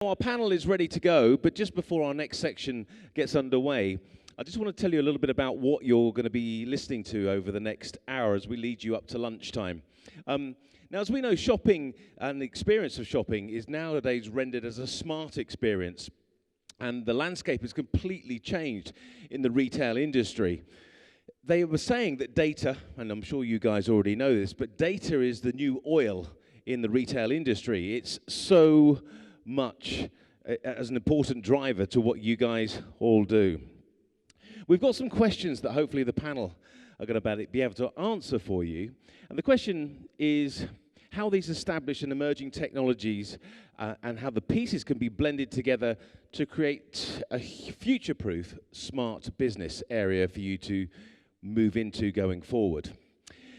Our panel is ready to go, but just before our next section gets underway, I just want to tell you a little bit about what you're going to be listening to over the next hour as we lead you up to lunchtime. Now, as we know, shopping and the experience of shopping is nowadays rendered as a smart experience, and the landscape has completely changed in the retail industry. They were saying that data, and I'm sure you guys already know this, but data is the new oil in the retail industry. It's so much as an important driver to what you guys all do. We've got some questions that hopefully the panel are going to be able to answer for you. And the question is how these established and emerging technologies and how the pieces can be blended together to create a future-proof smart business area for you to move into going forward.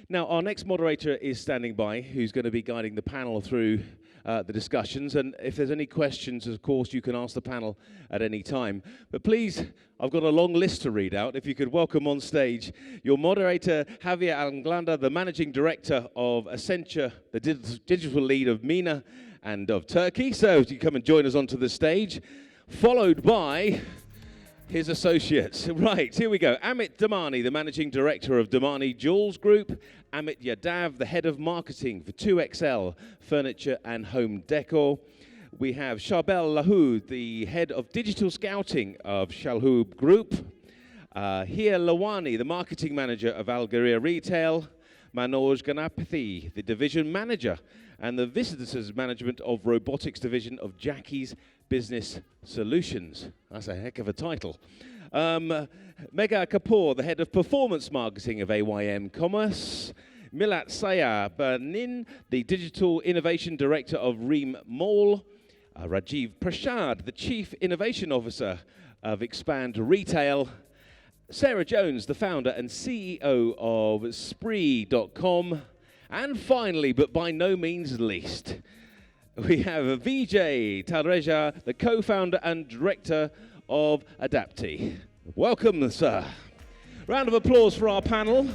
Now, our next moderator is standing by, who's going to be guiding the panel through the discussions, and if there's any questions, of course, you can ask the panel at any time. But please, I've got a long list to read out. If you could welcome on stage your moderator, Javier Anglanda, the Managing Director of Accenture, the digital lead of MENA and of Turkey. So you come and join us onto the stage, followed by his associates. Right, here we go. Amit Dhamani, the Managing Director of Dhamani Jewels Group. Amit Yadav, the Head of Marketing for 2XL Furniture and Home Décor. We have Charbel, Lahoud, the Head of Digital Scouting of Chalhoub Group. Here, Lawani, the Marketing Manager of Algeria Retail. Manoj Ganapathy, the Division Manager and the Visitors Management of Robotics Division of Jackie's Business Solutions. That's a heck of a title. Megha Kapoor, the Head of Performance Marketing of AYM Commerce. Milat Sayabanin, the Digital Innovation Director of Reem Mall. Rajiv Prashad, the Chief Innovation Officer of Expand Retail. Sarah Jones, the founder and CEO of Spree.com. And finally, but by no means least, we have Vijay Talreja, the co-founder and director of Adapti. Welcome, sir. Round of applause for our panel.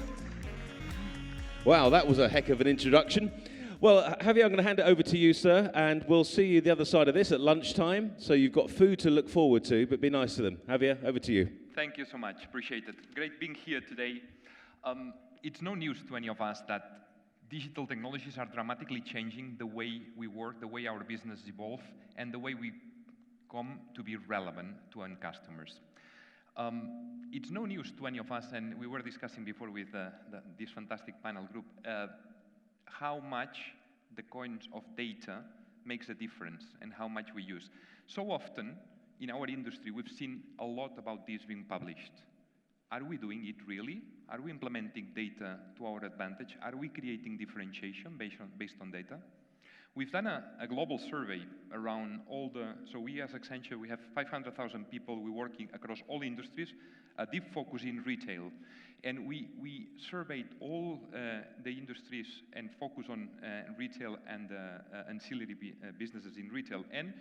Wow, that was a heck of an introduction. Well, Javier, I'm going to hand it over to you, sir, and we'll see you the other side of this at lunchtime. So you've got food to look forward to, but be nice to them. Javier, over to you. Thank you so much. Appreciate it. Great being here today. It's no news to any of us that digital technologies are dramatically changing the way we work, the way our business evolve, and the way we come to be relevant to end customers. It's no news to any of us, and we were discussing before with this fantastic panel group, how much the coins of data makes a difference and how much we use. So often, in our industry, we've seen a lot about this being published. Are we doing it really? Are we implementing data to our advantage? Are we creating differentiation based on data? We've done a global survey around all so we as Accenture, we have 500,000 people, we're working across all industries, a deep focus in retail. And we surveyed all the industries and focus on retail and ancillary businesses in retail. And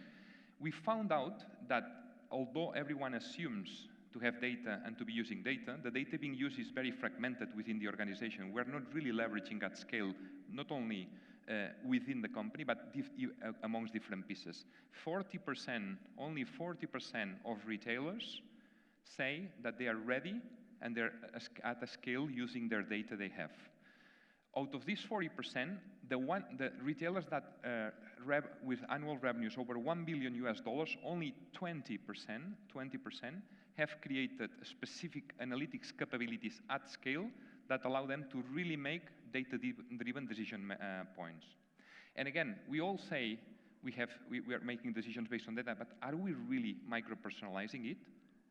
we found out that although everyone assumes to have data and to be using data, the data being used is very fragmented within the organization. We're not really leveraging at scale, not only within the company, but amongst different pieces. Only 40% of retailers say that they are ready and they're at a scale using their data they have. Out of these 40%, the retailers that with annual revenues over $1 billion US, only 20% have created specific analytics capabilities at scale that allow them to really make data-driven decision points. And again, we all say we are making decisions based on data, but are we really micro-personalizing it?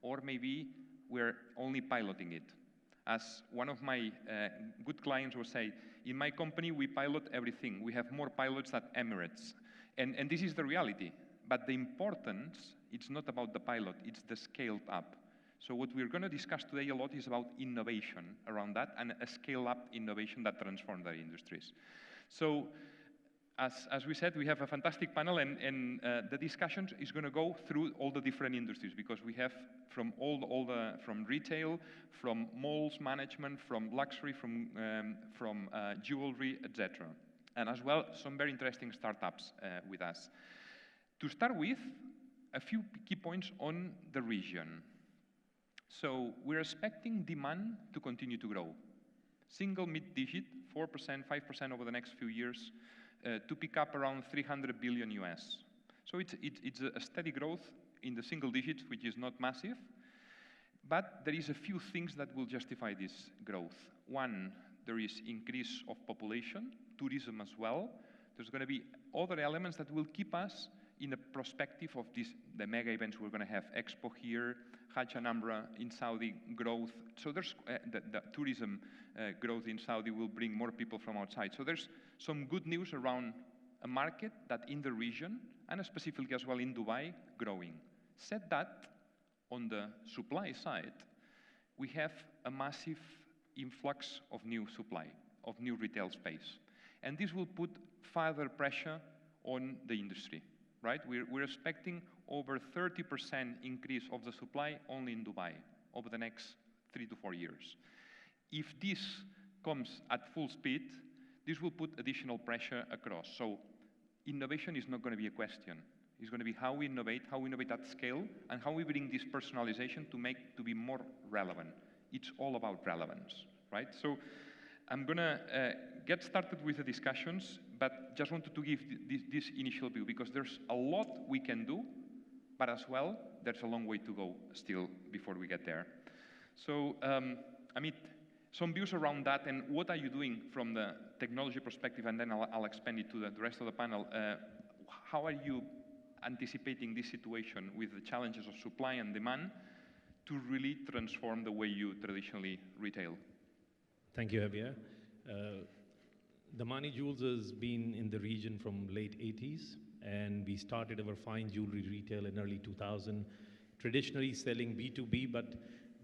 Or maybe we're only piloting it? As one of my good clients will say, in my company, we pilot everything. We have more pilots than Emirates. And this is the reality. But the importance, it's not about the pilot, it's the scaled up. So what we're going to discuss today a lot is about innovation around that and a scale-up innovation that transforms our industries. So as we said, we have a fantastic panel, and the discussion is going to go through all the different industries because we have from from retail, from malls management, from luxury, from jewelry, etc. And as well, some very interesting startups with us. To start with, a few key points on the region. So we're expecting demand to continue to grow. Single mid-digit, 4%, 5% over the next few years, to pick up around 300 billion US. So it's a steady growth in the single digits, which is not massive, but there is a few things that will justify this growth. One, there is increase of population, tourism as well. There's going to be other elements that will keep us in a perspective of the mega events we're going to have. Expo here, Hajj and Umrah in Saudi, growth. So there's the tourism growth in Saudi will bring more people from outside. So there's some good news around a market that in the region, and specifically as well in Dubai, growing. Said that, on the supply side, we have a massive influx of new supply, of new retail space. And this will put further pressure on the industry, right? We're expecting over 30% increase of the supply only in Dubai over the next 3 to 4 years. If this comes at full speed, this will put additional pressure across. So innovation is not going to be a question. It's going to be how we innovate at scale, and how we bring this personalization to be more relevant. It's all about relevance, right? So I'm going to get started with the discussions, but just wanted to give this initial view, because there's a lot we can do, but as well, there's a long way to go still before we get there. So, Amit, some views around that, and what are you doing from the technology perspective, and then I'll expand it to the rest of the panel. How are you anticipating this situation with the challenges of supply and demand to really transform the way you traditionally retail? Thank you, Javier. Dhamani Jewels has been in the region from late 80s, and we started our fine jewelry retail in early 2000, traditionally selling B2B, but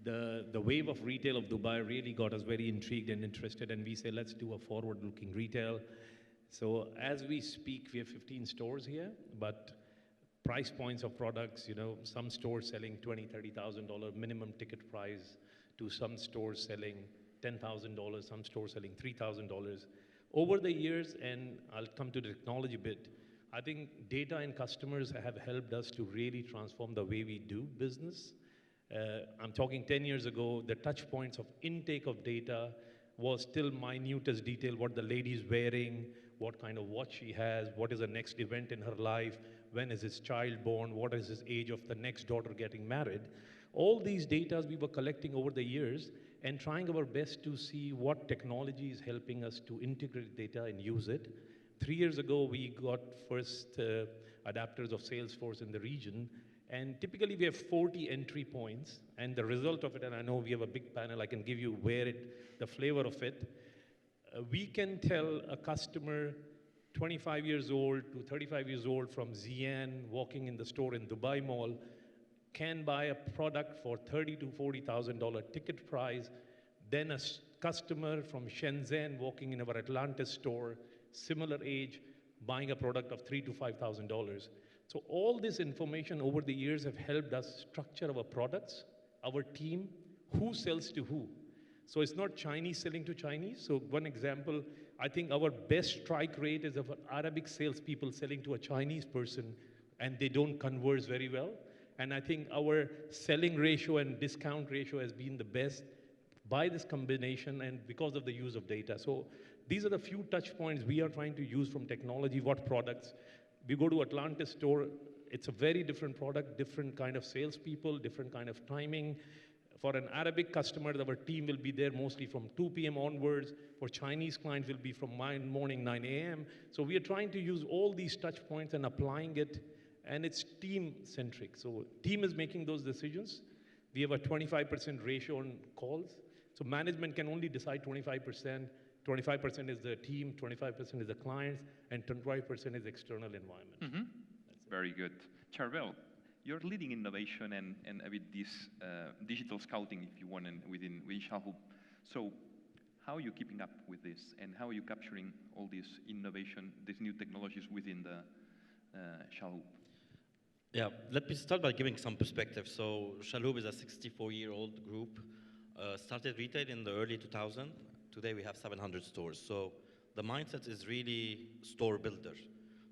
the wave of retail of Dubai really got us very intrigued and interested, and we said, let's do a forward-looking retail. So as we speak, we have 15 stores here, but price points of products, you know, some stores selling $20,000, $30,000 minimum ticket price, to some stores selling $10,000, some stores selling $3,000. Over the years, and I'll come to the technology bit, I think data and customers have helped us to really transform the way we do business. I'm talking 10 years ago, the touch points of intake of data was still minutest detail, what the lady's wearing, what kind of watch she has, what is the next event in her life, when is his child born, what is his age of the next daughter getting married. All these data we were collecting over the years and trying our best to see what technology is helping us to integrate data and use it. 3 years ago, we got first adapters of Salesforce in the region, and typically we have 40 entry points, and the result of it, and I know we have a big panel, I can give you the flavor of it. We can tell a customer 25 years old to 35 years old from Xi'an walking in the store in Dubai Mall can buy a product for $30,000 to $40,000 ticket price, then a customer from Shenzhen walking in our Atlantis store, similar age, buying a product of $3,000 to $5,000. So all this information over the years have helped us structure our products, our team, who sells to who. So it's not Chinese selling to Chinese. So one example, I think our best strike rate is of Arabic salespeople selling to a Chinese person, and they don't converse very well. And I think our selling ratio and discount ratio has been the best by this combination and because of the use of data. So these are the few touch points we are trying to use from technology, what products. We go to Atlantis store, it's a very different product, different kind of salespeople, different kind of timing. For an Arabic customer, our team will be there mostly from 2 p.m. onwards. For Chinese clients, will be from morning 9 a.m. So we are trying to use all these touch points and applying it, and it's team-centric. So team is making those decisions. We have a 25% ratio on calls. So management can only decide 25%. 25% is the team, 25% is the clients, and 25% is external environment. Mm-hmm. Very good. Charbel, you're leading innovation and a bit this digital scouting, if you want, within Chalhoub. So how are you keeping up with this, and how are you capturing all this innovation, these new technologies within the Chalhoub? Yeah, let me start by giving some perspective. So Chalhoub is a 64-year-old group, started retail in the early 2000s. Today we have 700 stores. So the mindset is really store builder.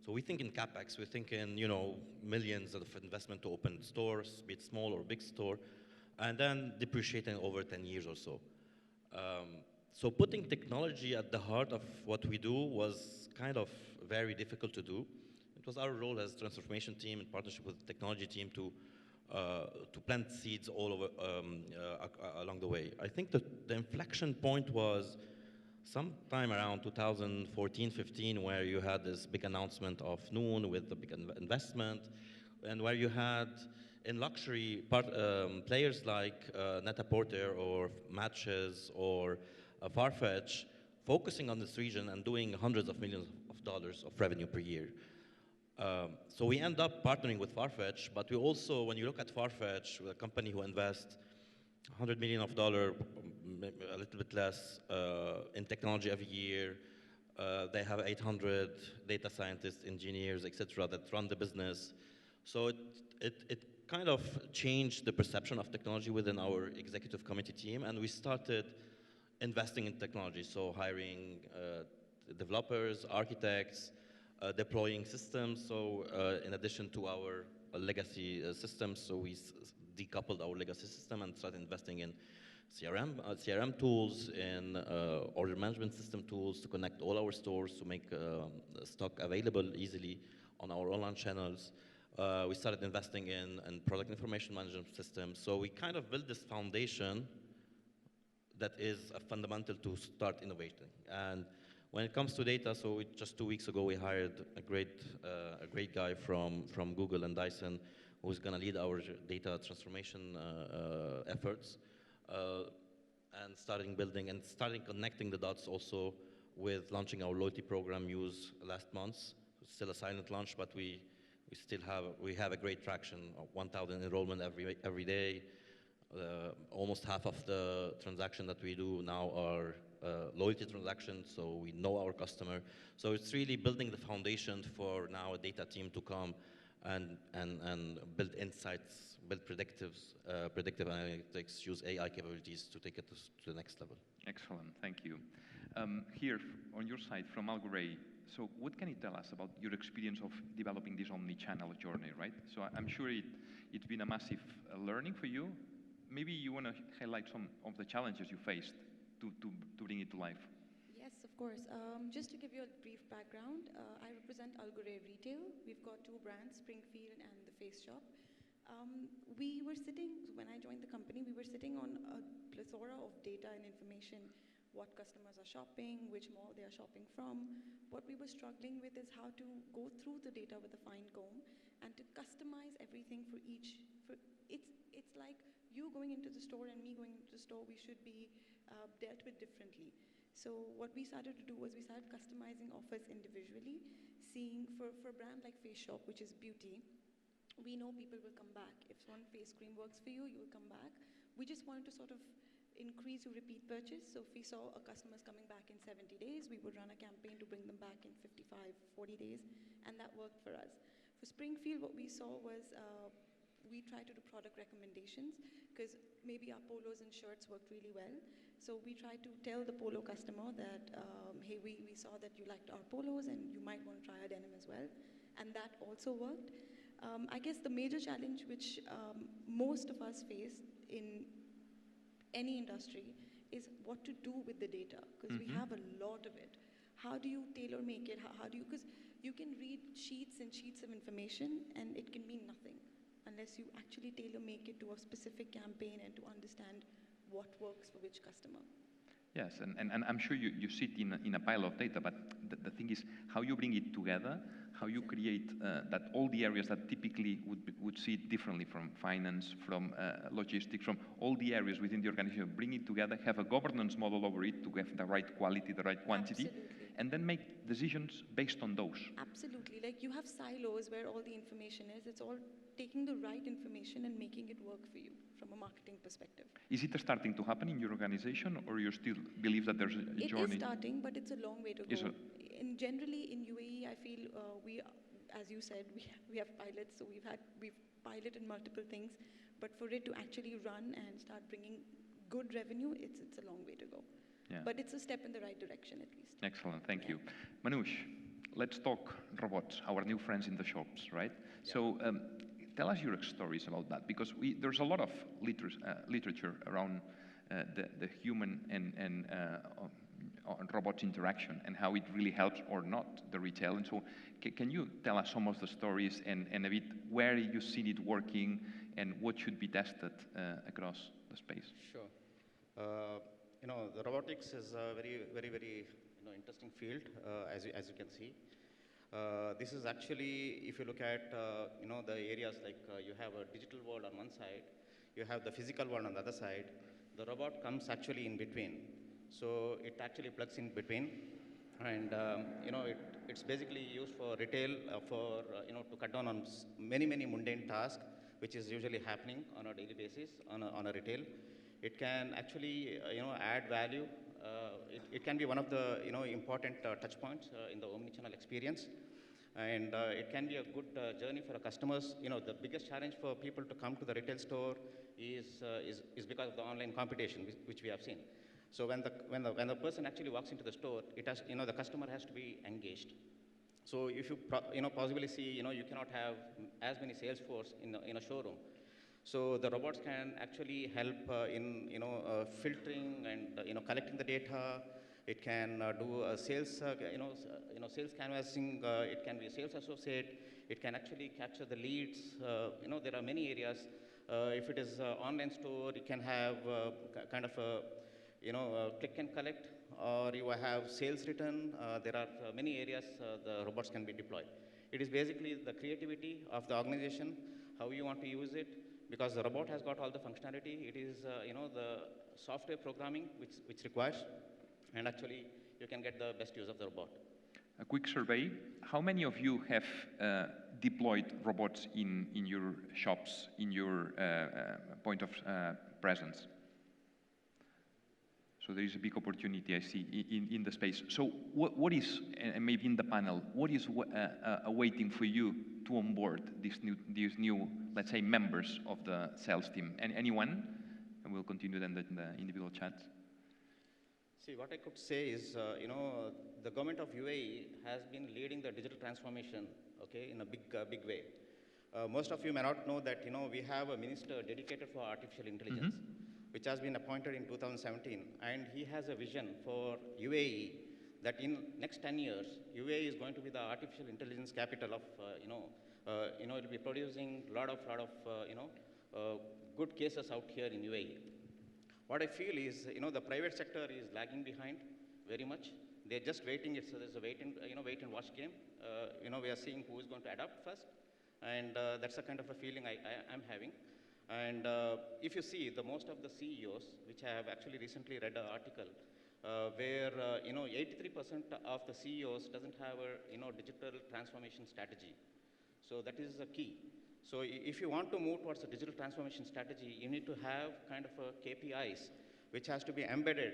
So we think in capex, we think in, you know, millions of investment to open stores, be it small or big store, and then depreciating over 10 years or so. So putting technology at the heart of what we do was kind of very difficult to do. It was our role as transformation team in partnership with the technology team to plant seeds all over along the way. I think the inflection point was sometime around 2014-15, where you had this big announcement of Noon with the big investment, and where you had in luxury players like Net-a-Porter or Matches or Farfetch focusing on this region and doing hundreds of millions of dollars of revenue per year. So we end up partnering with Farfetch, but we also, when you look at Farfetch, a company who invests $100 million, a little bit less, in technology every year. They have 800 data scientists, engineers, etc., that run the business. So it kind of changed the perception of technology within our executive committee team, and we started investing in technology, so hiring developers, architects, deploying systems. So in addition to our legacy systems, so we decoupled our legacy system and started investing in CRM tools, in order management system tools to connect all our stores to make stock available easily on our online channels. We started investing in product information management systems. So we kind of built this foundation that is fundamental to start innovating. And when it comes to data, so just 2 weeks ago we hired a great guy from Google and Dyson, who's going to lead our data transformation efforts, and starting building and starting connecting the dots also with launching our loyalty program Muse last month. It's still a silent launch, but we have a great traction of 1,000 enrollment every day. Almost half of the transaction that we do now are loyalty transactions, so we know our customer. So it's really building the foundation for now a data team to come and build insights, build predictive analytics, use AI capabilities to take it to the next level. Excellent, thank you. Here on your side from Algorey, so what can you tell us about your experience of developing this omni-channel journey, right? So I'm sure it's been a massive learning for you. Maybe you want to highlight some of the challenges you faced to bring it to life. Yes, of course. Just to give you a brief background, I represent Algorey Retail. We've got two brands, Springfield and the Face Shop. We were sitting, when I joined the company, we were sitting on a plethora of data and information, what customers are shopping, which mall they are shopping from. What we were struggling with is how to go through the data with a fine comb and to customize everything for each. It's like you going into the store and me going into the store, we should be dealt with differently. So what we started to do was we started customizing offers individually, seeing for a brand like Face Shop, which is beauty, we know people will come back. If one face cream works for you, you will come back. We just wanted to sort of increase your repeat purchase. So if we saw a customer's coming back in 70 days, we would run a campaign to bring them back in 55, 40 days, and that worked for us. For Springfield, what we saw was we tried to do product recommendations because maybe our polos and shirts worked really well. So we tried to tell the polo customer that, hey, we saw that you liked our polos and you might want to try our denim as well. And that also worked. I guess the major challenge which most of us face in any industry is what to do with the data, because we have a lot of it. How do you tailor make it? How do you, because you can read sheets and sheets of information and it can mean nothing unless you actually tailor make it to a specific campaign and to understand what works for which customer. Yes, and I'm sure you sit in a pile of data, but the thing is how you bring it together, how you create that all the areas that typically would see it differently from finance, from logistics, from all the areas within the organization, bring it together, have a governance model over it to have the right quality, the right quantity, and then make decisions based on those. Absolutely, like you have silos where all the information is, it's all taking the right information and making it work for you from a marketing perspective. Is it starting to happen in your organization, or you still believe that there's a journey? It is starting, but it's a long way to go. Generally in UAE, I feel we, as you said, we have pilots, so we've piloted multiple things, but for it to actually run and start bringing good revenue, it's a long way to go. Yeah. But it's a step in the right direction at least. Excellent, thank you. Manoush, let's talk robots, our new friends in the shops, right? Yeah. So tell us your stories about that, because there's a lot of literature around the human and robot interaction and how it really helps or not the retail. And so can you tell us some of the stories and a bit where you've seen it working and what should be tested across the space? Sure. The robotics is a very interesting field, as you can see. This is actually, if you look at the areas like you have a digital world on one side, you have the physical world on the other side. The robot comes actually in between, so it actually plugs in between, and it's basically used for retail to cut down on many mundane tasks, which is usually happening on a daily basis on a retail. It can actually add value. It can be one of the important touch points in the omnichannel experience, and it can be a good journey for the customers. The biggest challenge for people to come to the retail store is because of the online competition, which we have seen. So when the person actually walks into the store, the customer has to be engaged. So if you possibly see, you cannot have as many sales force in a showroom. So the robots can actually help in filtering and collecting the data. It can do sales sales canvassing. It can be a sales associate. It can actually capture the leads. There are many areas. If it is an online store, it can have kind of a click and collect, or you have sales return. There are many areas the robots can be deployed. It is basically the creativity of the organization, how you want to use it, because the robot has got all the functionality. It is the software programming which requires, and actually you can get the best use of the robot. A quick survey: how many of you have deployed robots in your shops, in your point of presence? So there is a big opportunity, I see, in the space. So what is, and maybe in the panel, what is awaiting for you to onboard these new, let's say, members of the sales team? And anyone? And we'll continue then the individual chats. See, what I could say is, the government of UAE has been leading the digital transformation, okay, in a big way. Most of you may not know that, we have a minister dedicated for artificial intelligence, which has been appointed in 2017, and he has a vision for UAE that in next 10 years, UAE is going to be the artificial intelligence capital of, it will be producing a lot of good cases out here in UAE. What I feel is, the private sector is lagging behind very much. They're just waiting. There's a wait and watch game. We are seeing who is going to adapt first, and that's a kind of a feeling I'm having. And if you see, most of the CEOs, which I have actually recently read an article, where 83% of the CEOs doesn't have a digital transformation strategy. So that is the key. So if you want to move towards a digital transformation strategy, you need to have kind of a KPIs, which has to be embedded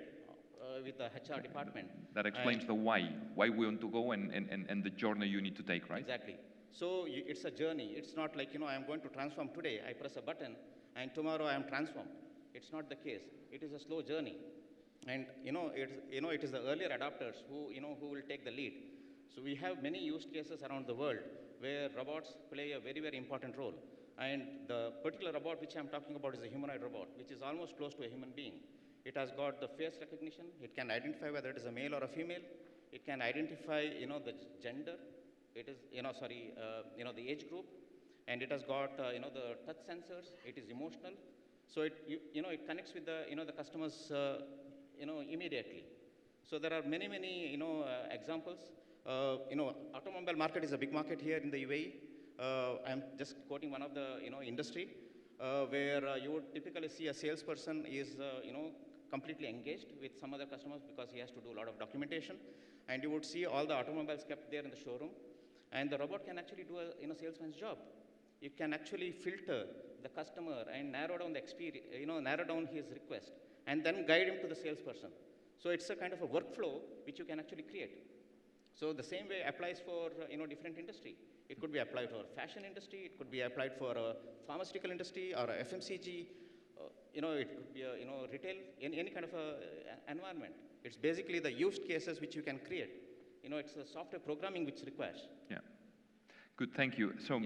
with the HR department. That explains the why we want to go and the journey you need to take, right? Exactly. So it's a journey. It's not like, I'm going to transform today. I press a button, and tomorrow I am transformed. It's not the case. It is a slow journey. And, it is the earlier adopters who will take the lead. So we have many use cases around the world where robots play a very important role. And the particular robot which I'm talking about is a humanoid robot, which is almost close to a human being. It has got the face recognition. It can identify whether it is a male or a female. It can identify, the gender. It is, the age group. And it has got, the touch sensors. It is emotional. So it connects with the customers, immediately. So there are many, examples. Automobile market is a big market here in the UAE. I'm just quoting one of the, industry, where you would typically see a salesperson is, completely engaged with some other customers because he has to do a lot of documentation. And you would see all the automobiles kept there in the showroom. And the robot can actually do a salesman's job. It can actually filter the customer and narrow down the experience, narrow down his request, and then guide him to the salesperson. So it's a kind of a workflow which you can actually create. So the same way applies for different industry. It could be applied for fashion industry. It could be applied for a pharmaceutical industry or a FMCG. It could be a retail, any kind of a environment. It's basically the use cases which you can create. it's the software programming which requires. Yeah. Good, thank you. So,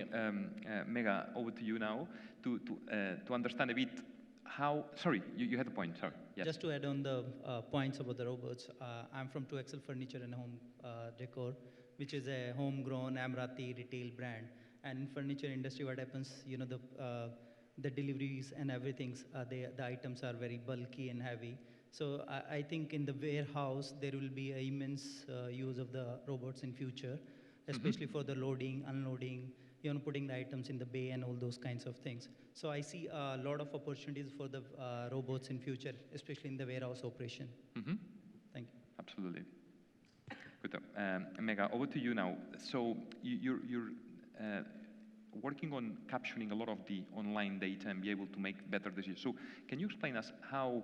Mega, over to you now to understand a bit how. Sorry, you had a point. Sorry. Yes. Just to add on the points about the robots, I'm from 2XL Furniture and Home Decor, which is a homegrown Emirati retail brand. And in furniture industry, what happens, the deliveries and everything, the items are very bulky and heavy. So I think in the warehouse, there will be an immense use of the robots in future, especially for the loading, unloading, putting the items in the bay and all those kinds of things. So I see a lot of opportunities for the robots in future, especially in the warehouse operation. Thank you. Absolutely. Good. Mega, over to you now. So you're working on capturing a lot of the online data and be able to make better decisions. So can you explain us how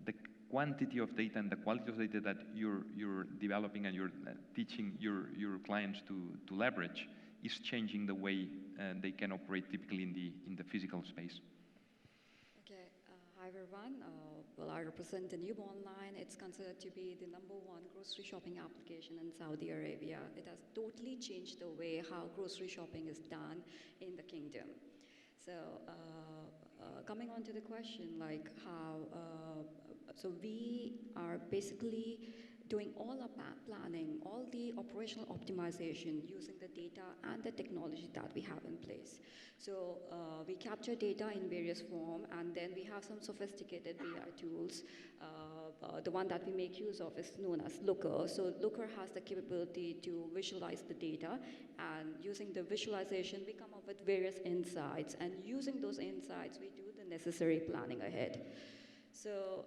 the quantity of data and the quality of data that you're developing and you're teaching your clients to leverage is changing the way they can operate typically in the physical space? Okay, hi everyone. Well, I represent the Noob Online. It's considered to be the #1 grocery shopping application in Saudi Arabia. It has totally changed the way how grocery shopping is done in the kingdom. So, coming on to the question, like how, so we are basically doing all our planning, all the operational optimization using the data and the technology that we have in place. So we capture data in various forms, and then we have some sophisticated BI tools. The one that we make use of is known as Looker. So Looker has the capability to visualize the data, and using the visualization, we come up with various insights, and using those insights, we do the necessary planning ahead. So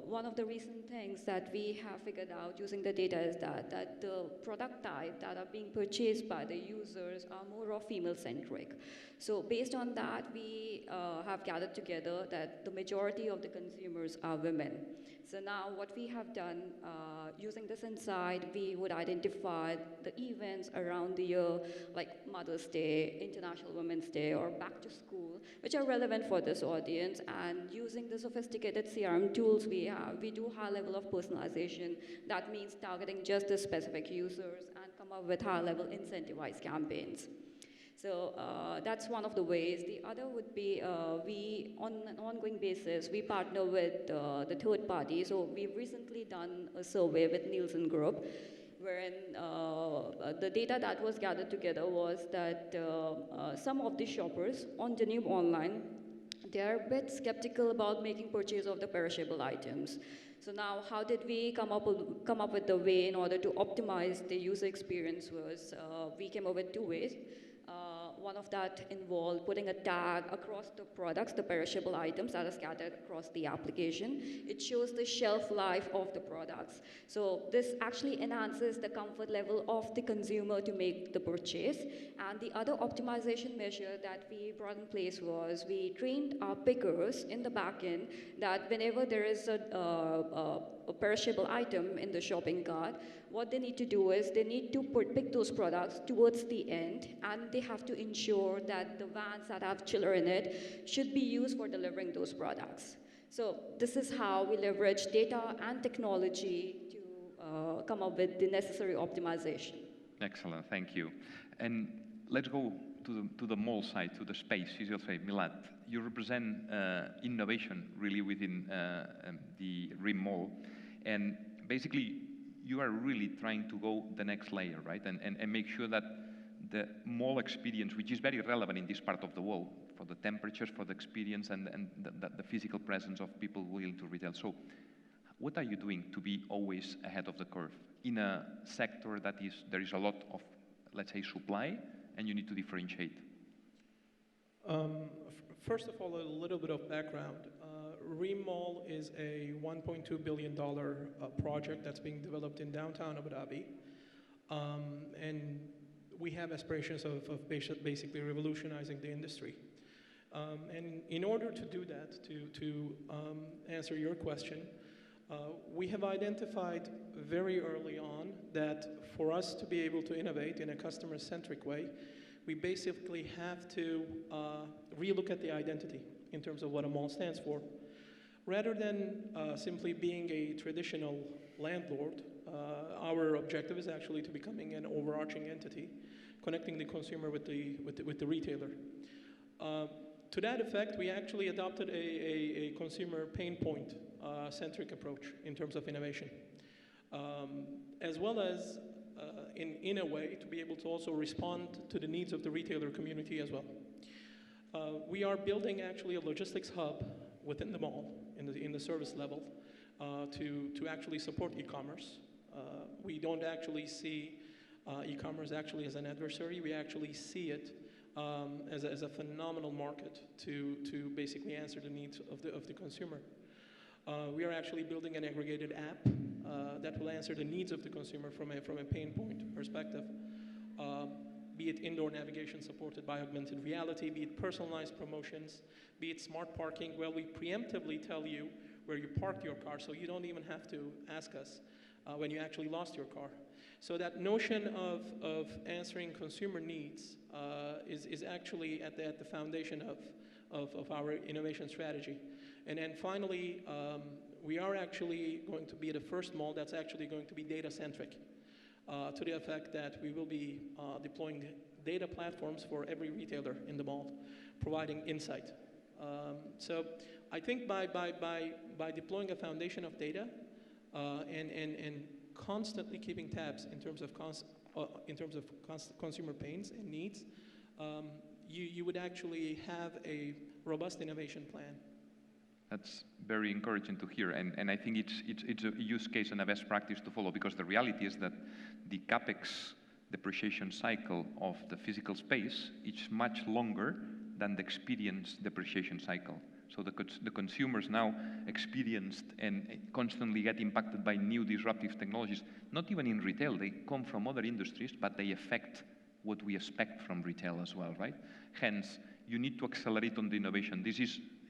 one of the recent things that we have figured out using the data is that the product type that are being purchased by the users are more of female-centric. So based on that, we have gathered together that the majority of the consumers are women. So now what we have done, using this insight, we would identify the events around the year, like Mother's Day, International Women's Day, or Back to School, which are relevant for this audience. And using the sophisticated CRM tools we have, we do high level of personalization. That means targeting just the specific users and come up with high level incentivized campaigns. So that's one of the ways. The other would be we, on an ongoing basis, we partner with the third party. So we've recently done a survey with Nielsen Group, wherein the data that was gathered together was that some of the shoppers on the Noob Online, they're a bit skeptical about making purchase of the perishable items. So now, how did we come up with the way in order to optimize the user experience was we came up with 2 ways. One of that involved putting a tag across the products, the perishable items that are scattered across the application. It shows the shelf life of the products. So this actually enhances the comfort level of the consumer to make the purchase. And the other optimization measure that we brought in place was we trained our pickers in the back end that whenever there is a perishable item in the shopping cart, what they need to do is they need to pick those products towards the end, and they have to ensure that the vans that have chiller in it should be used for delivering those products. So this is how we leverage data and technology to come up with the necessary optimization. Excellent, thank you. And let's go to the mall side, to the space, physical space. Milad, you represent innovation really within the RIM Mall, and basically you are really trying to go the next layer, right? And make sure that the mall experience, which is very relevant in this part of the world, for the temperatures, for the experience, and the physical presence of people willing to retail. So what are you doing to be always ahead of the curve in a sector that there is a lot of, let's say, supply, and you need to differentiate? First of all, a little bit of background. RIM Mall is a $1.2 billion project that's being developed in downtown Abu Dhabi. And we have aspirations of basically revolutionizing the industry. And in order to do that, to answer your question, we have identified very early on that for us to be able to innovate in a customer-centric way, we basically have to relook at the identity in terms of what a mall stands for. Rather than simply being a traditional landlord, Our objective is actually to becoming an overarching entity, connecting the consumer with the retailer. To that effect, we actually adopted a consumer pain point centric approach in terms of innovation, as well as in a way to be able to also respond to the needs of the retailer community as well. We are building actually a logistics hub within the mall in the service level to actually support e-commerce. We don't actually see e-commerce actually as an adversary. We actually see it as a phenomenal market to basically answer the needs of the consumer. We are actually building an aggregated app that will answer the needs of the consumer from a pain point perspective. Be it indoor navigation supported by augmented reality, be it personalized promotions, be it smart parking, where we preemptively tell you where you parked your car, so you don't even have to ask us when you actually lost your car. So that notion of answering consumer needs is actually at the foundation of our innovation strategy. And then finally, we are actually going to be the first mall that's actually going to be data-centric, to the effect that we will be deploying data platforms for every retailer in the mall, providing insight. So I think by deploying a foundation of data and constantly keeping tabs in terms of consumer pains and needs, you would actually have a robust innovation plan. That's very encouraging to hear, and I think it's a use case and a best practice to follow, because the reality is that the CapEx depreciation cycle of the physical space is much longer than the experience depreciation cycle. So the consumers now experienced and constantly get impacted by new disruptive technologies, not even in retail. They come from other industries, but they affect what we expect from retail as well, right? Hence, you need to accelerate on the innovation.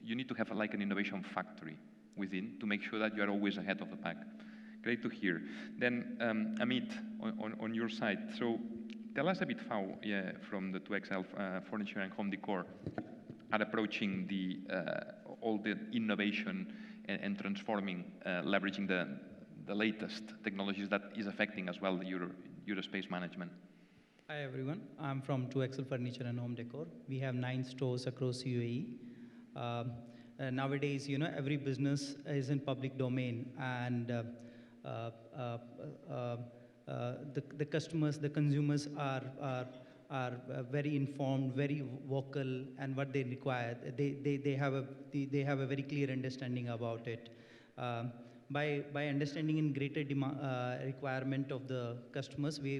You need to have like an innovation factory within to make sure that you are always ahead of the pack. Great to hear. Then, Amit, on your side, so tell us a bit how, from the 2XL Furniture and Home Decor, are approaching all the innovation and transforming, leveraging the latest technologies that is affecting as well your space management. Hi everyone, I'm from 2XL Furniture and Home Decor. We have 9 stores across UAE. Nowadays, every business is in public domain, and the customers, the consumers are very informed, very vocal, and what they require. They have a very clear understanding about it. By understanding in greater requirement of the customers, we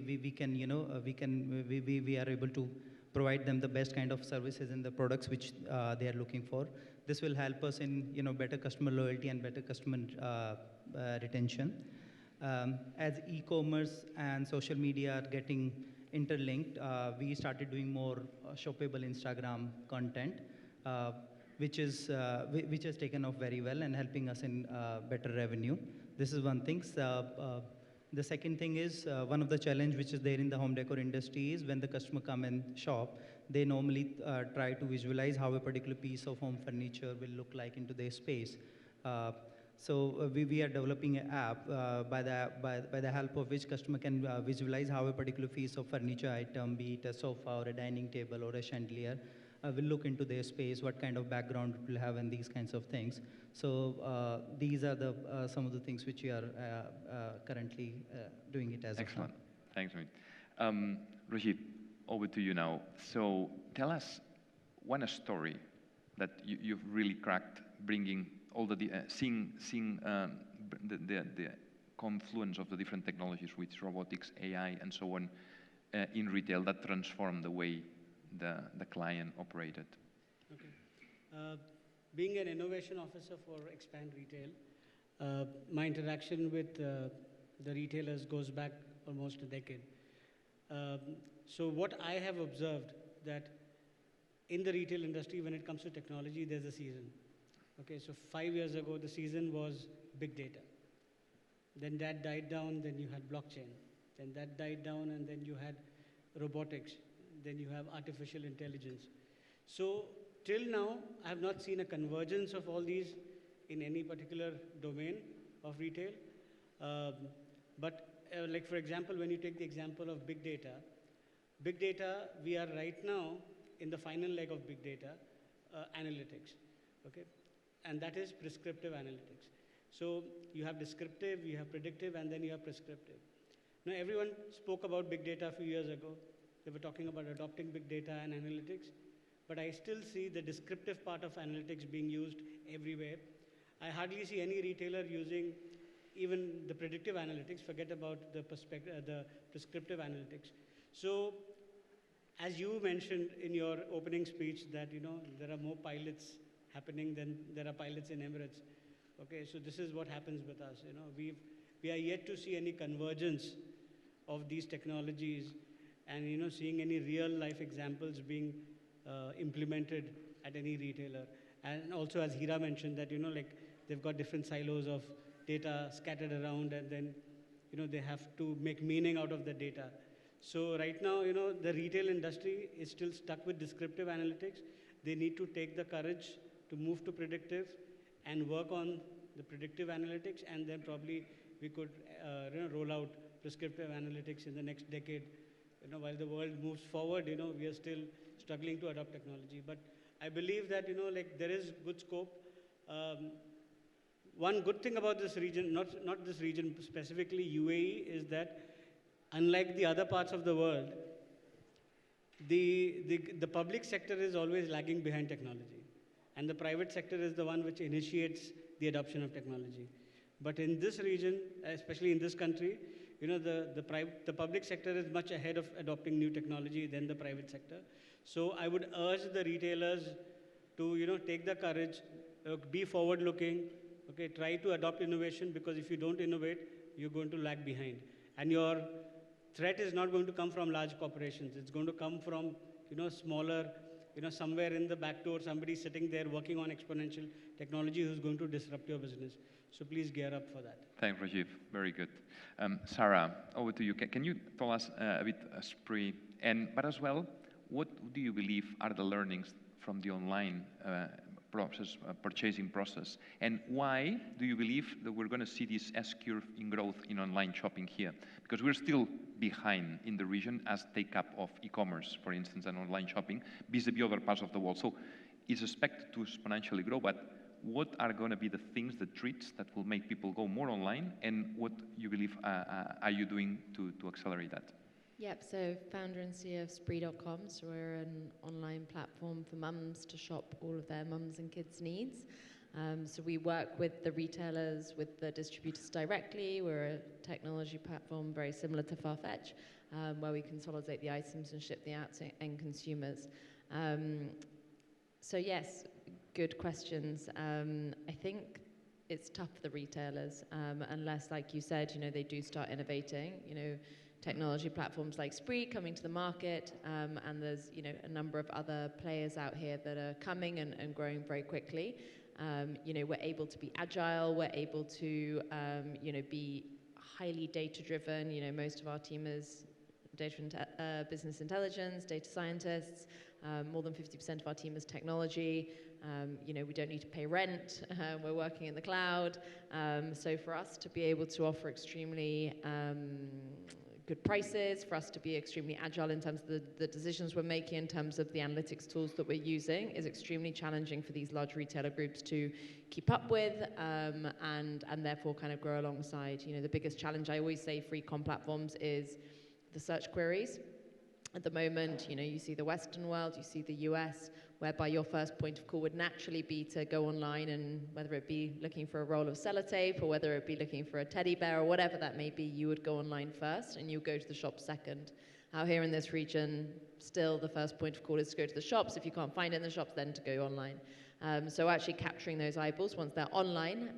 are able to provide them the best kind of services and the products which they are looking for. This will help us in better customer loyalty and better customer retention. As e-commerce and social media are getting interlinked, we started doing more shoppable Instagram content, which has taken off very well and helping us in better revenue. This is one thing. The second thing is, one of the challenge which is there in the home decor industry is when the customer come and shop, they normally try to visualize how a particular piece of home furniture will look like into their space. So we are developing an app by the help of which customer can visualize how a particular piece of furniture item, be it a sofa or a dining table or a chandelier, will look into their space, what kind of background it will have, and these kinds of things. So these are some of the things which we are currently doing it as Excellent. Thanks, Amit. Rashid, over to you now. So tell us one story that you've really cracked, bringing all the seeing the confluence of the different technologies with robotics, AI, and so on in retail that transformed the way the client operated. Okay. Being an innovation officer for Expand Retail, my interaction with the retailers goes back almost a decade. So what I have observed that in the retail industry, when it comes to technology, there's a season. Okay, so 5 years ago, the season was big data. Then that died down, then you had blockchain. Then that died down, and then you had robotics. Then you have artificial intelligence. So till now, I have not seen a convergence of all these in any particular domain of retail. But like for example, when you take the example of big data, we are right now in the final leg of big data, analytics, okay? And that is prescriptive analytics. So you have descriptive, you have predictive, and then you have prescriptive. Now everyone spoke about big data a few years ago. They were talking about adopting big data and analytics, but I still see the descriptive part of analytics being used everywhere. I hardly see any retailer using even the predictive analytics, forget about the prescriptive analytics. So, as you mentioned in your opening speech that, there are more pilots happening than there are pilots in Emirates. Okay, so this is what happens with us. We are yet to see any convergence of these technologies and, seeing any real life examples being implemented at any retailer. And also, as Hira mentioned, that, like they've got different silos of data scattered around, and then, they have to make meaning out of the data. So right now, the retail industry is still stuck with descriptive analytics. They need to take the courage to move to predictive and work on the predictive analytics, and then probably we could roll out prescriptive analytics in the next decade. While the world moves forward, we are still struggling to adopt technology. But I believe that, like there is good scope. One good thing about this region, not this region specifically, UAE, is that unlike the other parts of the world, the public sector is always lagging behind technology. And the private sector is the one which initiates the adoption of technology. But in this region, especially in this country, the public sector is much ahead of adopting new technology than the private sector. So I would urge the retailers to, take the courage, be forward-looking, okay, try to adopt innovation, because if you don't innovate, you're going to lag behind. And your threat is not going to come from large corporations. It's going to come from, smaller, somewhere in the back door, somebody sitting there working on exponential technology who's going to disrupt your business. So please gear up for that. Thanks, Rajiv. Very good. Sarah, over to you. Can you tell us a bit, Spree, but as well, what do you believe are the learnings from the online purchasing process? And why do you believe that we're going to see this S-curve in growth in online shopping here? Because we're still behind in the region as take-up of e-commerce, for instance, and online shopping, vis-a-vis other parts of the world. So it's expected to exponentially grow, but what are going to be the things, the treats that will make people go more online, and what you believe are you doing to accelerate that? Yep, so founder and CEO of Spree.com, so we're an online platform for mums to shop all of their mums and kids' needs. So we work with the retailers, with the distributors directly. We're a technology platform very similar to Farfetch, where we consolidate the items and ship them out to end consumers. So yes, good questions. I think it's tough for the retailers, unless, like you said, they do start innovating. Technology platforms like Spree coming to the market, and there's a number of other players out here that are coming and growing very quickly. We're able to be agile. We're able to be highly data driven. Most of our team is business intelligence, data scientists. More than 50% of our team is technology. We don't need to pay rent. We're working in the cloud. So for us to be able to offer extremely good prices, for us to be extremely agile in terms of the decisions we're making, in terms of the analytics tools that we're using, is extremely challenging for these large retailer groups to keep up with, and therefore kind of grow alongside. The biggest challenge I always say for e-com platforms is the search queries. At the moment, you see the Western world, you see the US, whereby your first point of call would naturally be to go online, and whether it be looking for a roll of sellotape or whether it be looking for a teddy bear or whatever that may be, you would go online first and you go to the shop second. Out here in this region, still the first point of call is to go to the shops. If you can't find it in the shops, then to go online. So actually capturing those eyeballs once they're online,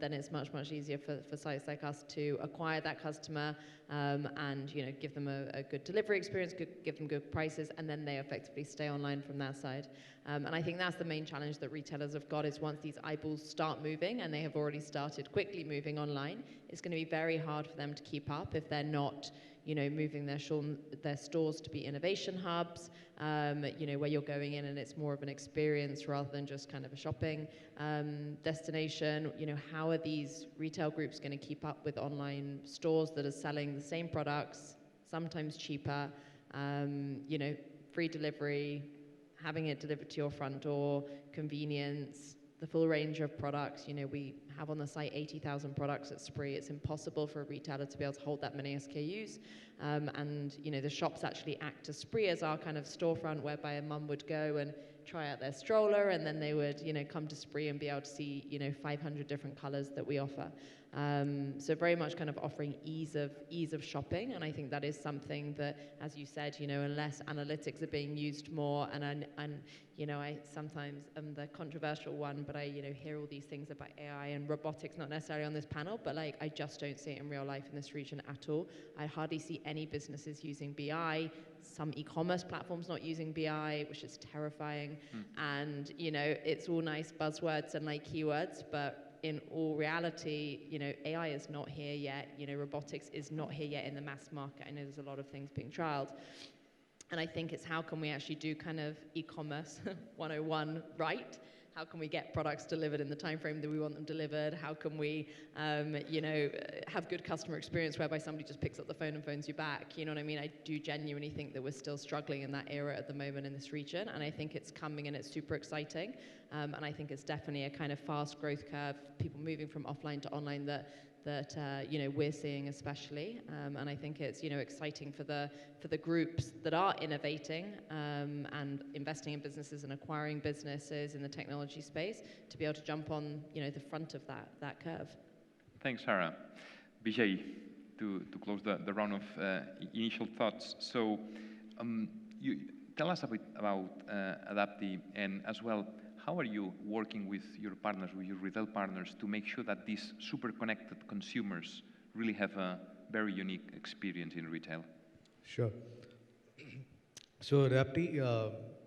then it's much, much easier for sites like us to acquire that customer, and give them a good delivery experience, give them good prices, and then they effectively stay online from that side. And I think that's the main challenge that retailers have got, is once these eyeballs start moving, and they have already started quickly moving online, it's going to be very hard for them to keep up if they're not moving their stores to be innovation hubs, where you're going in and it's more of an experience rather than just kind of a shopping destination. How are these retail groups going to keep up with online stores that are selling the same products, sometimes cheaper, free delivery, having it delivered to your front door, convenience, the full range of products. We have on the site 80,000 products at Spree. It's impossible for a retailer to be able to hold that many SKUs. And the shops actually act as Spree as our kind of storefront, whereby a mum would go and try out their stroller, and then they would, come to Spree and be able to see, 500 different colors that we offer. So very much kind of offering ease of shopping, and I think that is something that, as you said, unless analytics are being used more, and I sometimes am the controversial one, but I hear all these things about AI and robotics, not necessarily on this panel, but I just don't see it in real life in this region at all. I hardly see any businesses using BI, some e-commerce platforms not using BI, which is terrifying, and it's all nice buzzwords and keywords, but in all reality, AI is not here yet. Robotics is not here yet in the mass market. I know there's a lot of things being trialed. And I think it's how can we actually do kind of e-commerce 101 right? How can we get products delivered in the time frame that we want them delivered? How can we, have good customer experience whereby somebody just picks up the phone and phones you back? You know what I mean? I do genuinely think that we're still struggling in that era at the moment in this region, and I think it's coming and it's super exciting. And I think it's definitely a kind of fast growth curve, people moving from offline to online that we're seeing especially, and I think it's exciting for the groups that are innovating and investing in businesses and acquiring businesses in the technology space to be able to jump on the front of that curve. Thanks, Sarah. Vijay, to close the round of initial thoughts. So you tell us a bit about Adapti, and as well, how are you working with your partners, with your retail partners, to make sure that these super connected consumers really have a very unique experience in retail? Sure. So Adapti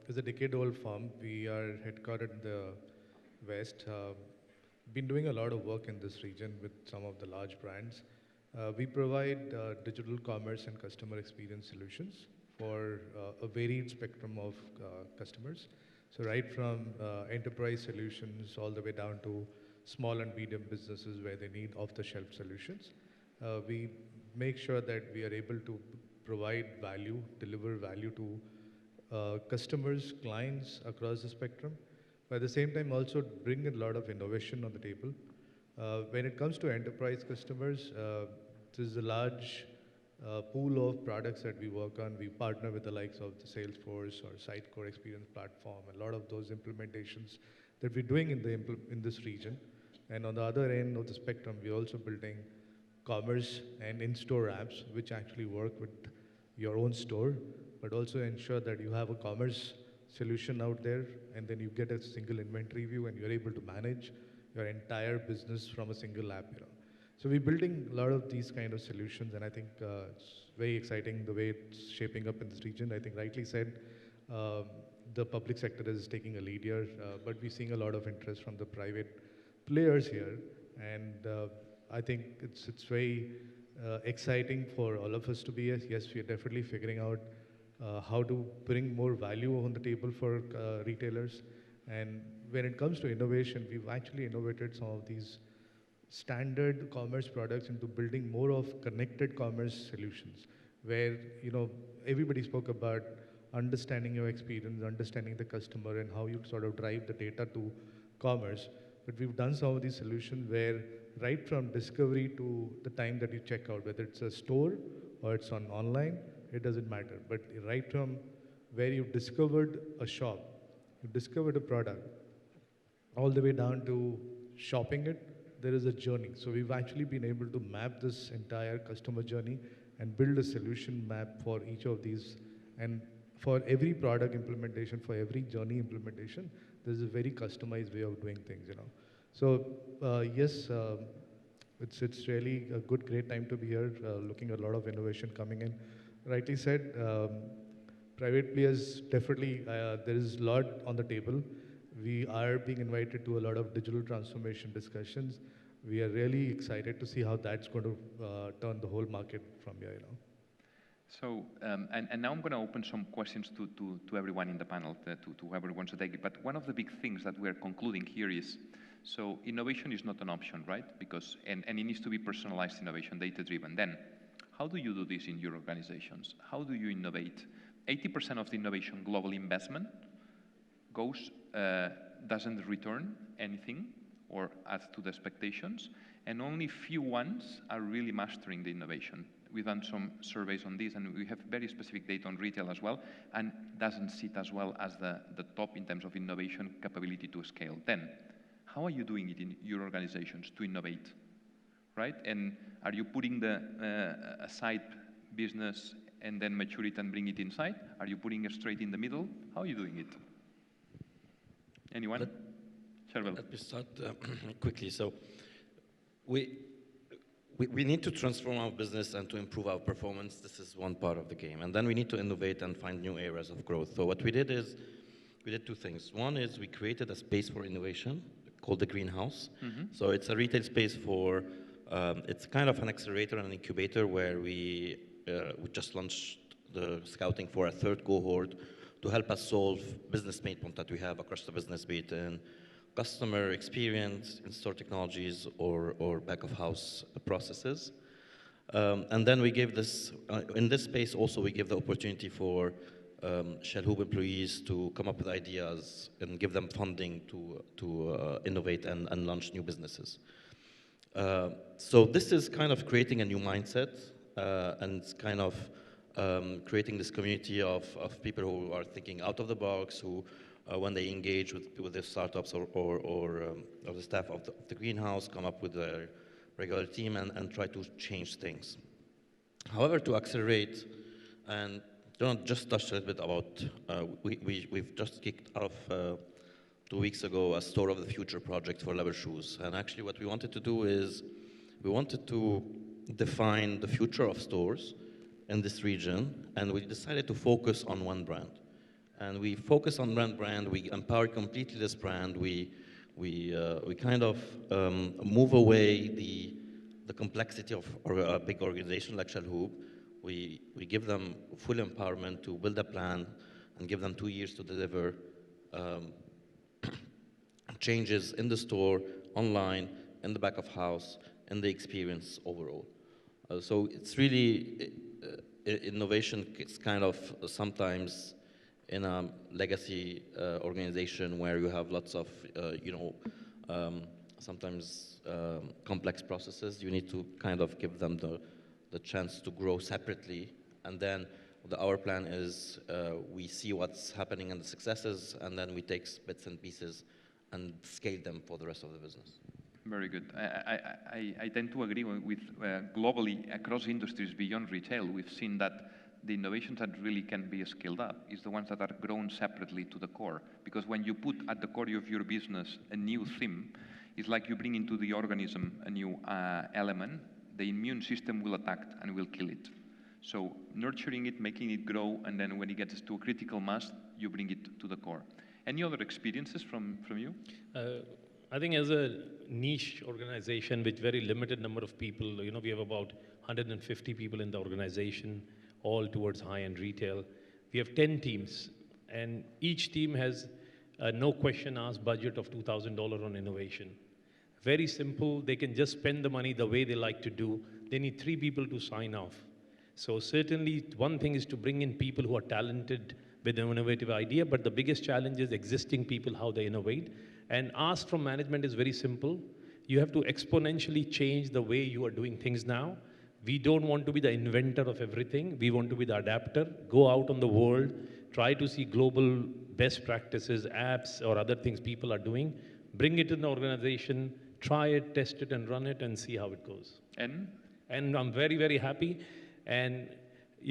is a decade-old firm. We are headquartered in the West. Been doing a lot of work in this region with some of the large brands. We provide digital commerce and customer experience solutions for a varied spectrum of customers. So right from enterprise solutions all the way down to small and medium businesses where they need off-the-shelf solutions. We make sure that we are able to provide value, deliver value to customers, clients across the spectrum. But at the same time also bring a lot of innovation on the table. When it comes to enterprise customers, there's a large pool of products that we work on. We partner with the likes of the Salesforce or Sitecore Experience Platform, a lot of those implementations that we're doing in this region. And on the other end of the spectrum, we're also building commerce and in-store apps, which actually work with your own store, but also ensure that you have a commerce solution out there, and then you get a single inventory view, and you're able to manage your entire business from a single app. So we're building a lot of these kind of solutions, and I think it's very exciting the way it's shaping up in this region. I think rightly said, the public sector is taking a lead here, but we're seeing a lot of interest from the private players here, and I think it's very exciting for all of us to be here. Yes, we are definitely figuring out how to bring more value on the table for retailers, and when it comes to innovation, we've actually innovated some of these standard commerce products into building more of connected commerce solutions, where everybody spoke about understanding your experience, understanding the customer, and how you sort of drive the data to commerce. But we've done some of these solutions where right from discovery to the time that you check out, whether it's a store or it's on online, it doesn't matter. But right from where you've discovered a shop, you discovered a product, all the way down to shopping it, there is a journey. So we've actually been able to map this entire customer journey and build a solution map for each of these. And for every product implementation, for every journey implementation, there's a very customized way of doing things. So yes, it's really a great time to be here, looking at a lot of innovation coming in. Rightly said, private players, definitely, there is a lot on the table. We are being invited to a lot of digital transformation discussions. We are really excited to see how that's going to turn the whole market from here. So, and now I'm going to open some questions to everyone in the panel, to whoever wants to take it. But one of the big things that we're concluding here is, so innovation is not an option, right? Because, and it needs to be personalized innovation, data-driven. Then, how do you do this in your organizations? How do you innovate? 80% of the innovation global investment doesn't return anything or add to the expectations, and only few ones are really mastering the innovation. We've done some surveys on this, and we have very specific data on retail as well, and doesn't sit as well as the top in terms of innovation capability to scale. Then, how are you doing it in your organizations to innovate, right? And are you putting the side business and then mature it and bring it inside? Are you putting it straight in the middle? How are you doing it? Anyone? Charbel. Let me start quickly. So we need to transform our business and to improve our performance. This is one part of the game. And then we need to innovate and find new areas of growth. So what we did is, we did two things. One is we created a space for innovation called the Greenhouse. So it's a retail space for, it's kind of an accelerator and an incubator where we just launched the scouting for a third cohort to help us solve business pain points that we have across the business, be it in customer experience, in-store technologies, or back-of-house processes. And then we gave this, in this space also, we give the opportunity for Chalhoub employees to come up with ideas and give them funding to innovate and launch new businesses. So this is kind of creating a new mindset and kind of creating this community of people who are thinking out of the box, who when they engage with the startups or the staff of the greenhouse, come up with a regular team and try to change things. However, to accelerate, and just touch a little bit about, we've just kicked off 2 weeks ago a Store of the Future project for leather shoes. And actually what we wanted to do is, we wanted to define the future of stores in this region, and we decided to focus on one brand. And we focus on one brand, we empower completely this brand, we kind of move away the complexity of a big organization like Chalhoub. We give them full empowerment to build a plan and give them 2 years to deliver changes in the store, online, in the back of house, and the experience overall. So it's really, innovation is kind of sometimes in a legacy organization where you have lots of, sometimes complex processes. You need to kind of give them the chance to grow separately. And then our plan is we see what's happening in the successes, and then we take bits and pieces and scale them for the rest of the business. Very good. I tend to agree with globally across industries beyond retail. We've seen that the innovations that really can be scaled up is the ones that are grown separately to the core. Because when you put at the core of your business a new theme, it's like you bring into the organism a new element. The immune system will attack and will kill it. So nurturing it, making it grow, and then when it gets to a critical mass, you bring it to the core. Any other experiences from you? I think as a niche organization with very limited number of people, we have about 150 people in the organization, all towards high-end retail. We have 10 teams, and each team has a no question asked budget of $2,000 on innovation. Very simple, they can just spend the money the way they like to do. They need 3 people to sign off. So certainly one thing is to bring in people who are talented with an innovative idea, but the biggest challenge is existing people, how they innovate. And ask from management is very simple. You have to exponentially change the way you are doing things now. We don't want to be the inventor of everything. We want to be the adapter. Go out on the world, try to see global best practices, apps, or other things people are doing. Bring it in the organization, try it, test it, and run it, and see how it goes. And I'm very, very happy. And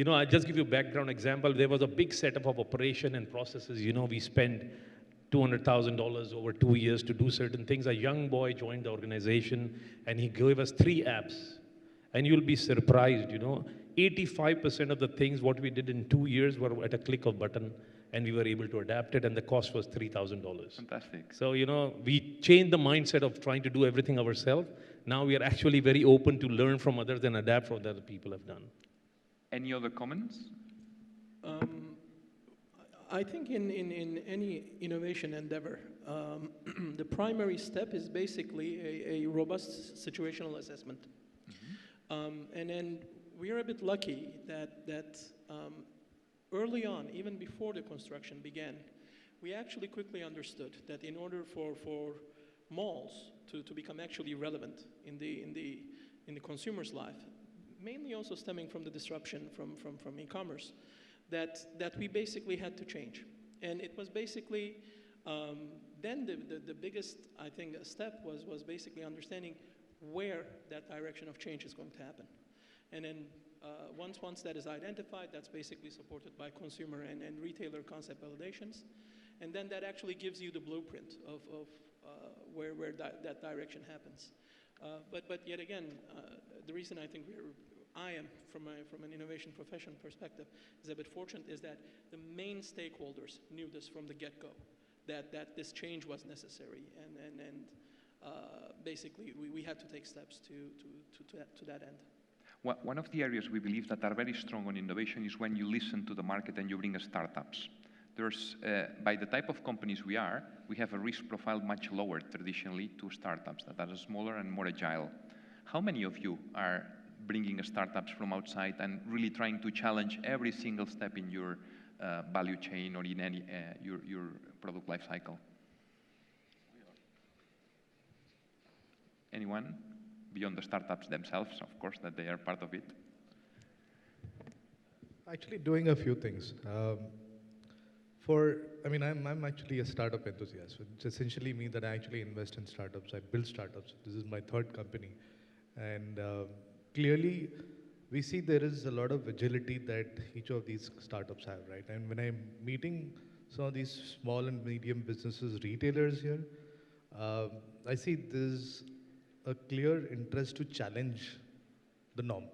I'll just give you a background example. There was a big setup of operation and processes. We spent $200,000 over 2 years to do certain things. A young boy joined the organization, and he gave us 3 apps. And you'll be surprised, 85% of the things what we did in 2 years were at a click of button, and we were able to adapt it, and the cost was $3,000. Fantastic. So, we changed the mindset of trying to do everything ourselves. Now we are actually very open to learn from others and adapt from what other people have done. Any other comments? I think in any innovation endeavor, the primary step is basically a robust situational assessment. And then we are a bit lucky that early on, even before the construction began, we actually quickly understood that in order for malls to become actually relevant in the consumer's life, mainly also stemming from the disruption from e-commerce, that we basically had to change. And it was basically, then the biggest, I think, step was basically understanding where that direction of change is going to happen. And then once that is identified, that's basically supported by consumer and retailer concept validations. And then that actually gives you the blueprint of where that direction happens. But yet again, the reason I think I am, from an innovation profession perspective, is a bit fortunate is that the main stakeholders knew this from the get-go, that this change was necessary, and basically we had to take steps to that end. One of the areas we believe that are very strong on innovation is when you listen to the market and you bring startups. There's, by the type of companies we have a risk profile much lower traditionally to startups that are smaller and more agile. How many of you are bringing startups from outside and really trying to challenge every single step in your value chain or in any your product life cycle? Anyone? Beyond the startups themselves, of course, that they are part of it. Actually doing a few things. I'm actually a startup enthusiast, which essentially means that I actually invest in startups. I build startups. This is my third company. And clearly, we see there is a lot of agility that each of these startups have, right? And when I'm meeting some of these small and medium businesses, retailers here, I see there's a clear interest to challenge the norm,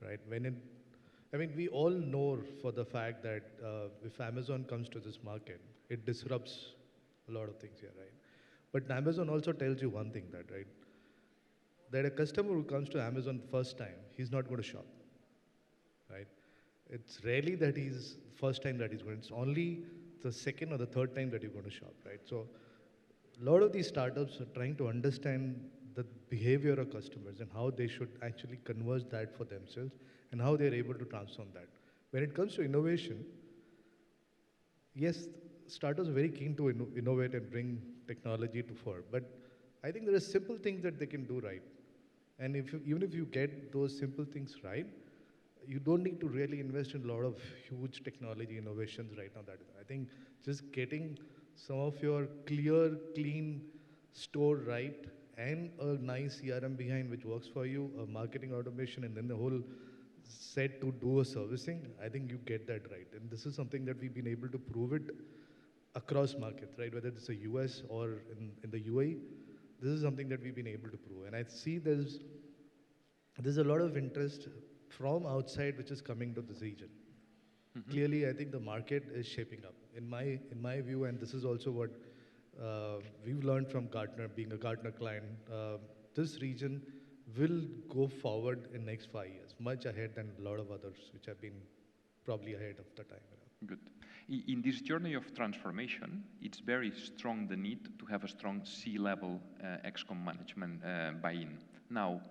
right? We all know for the fact that if Amazon comes to this market, it disrupts a lot of things here, right? But Amazon also tells you one thing, that a customer who comes to Amazon first time, he's not going to shop, right? It's rarely that he's first time that he's going. It's only the second or the third time that you're going to shop, right? So a lot of these startups are trying to understand the behavior of customers and how they should actually converge that for themselves and how they're able to transform that. When it comes to innovation, yes, startups are very keen to innovate and bring technology to fore, but I think there are simple things that they can do right. And even if you get those simple things right, you don't need to really invest in a lot of huge technology innovations right now. I think just getting some of your clear, clean store right and a nice CRM behind which works for you, a marketing automation, and then the whole set to do a servicing, I think you get that right. And this is something that we've been able to prove it across markets, right? Whether it's the US or in the UAE, this is something that we've been able to prove. And I see there's a lot of interest from outside which is coming to this region. Mm-hmm. Clearly, I think the market is shaping up. In my view, and this is also what we've learned from Gartner, being a Gartner client, this region will go forward in next 5 years, much ahead than a lot of others which have been probably ahead of the time. Good. In this journey of transformation, it's very strong the need to have a strong C-level XCOM management buy-in. Now,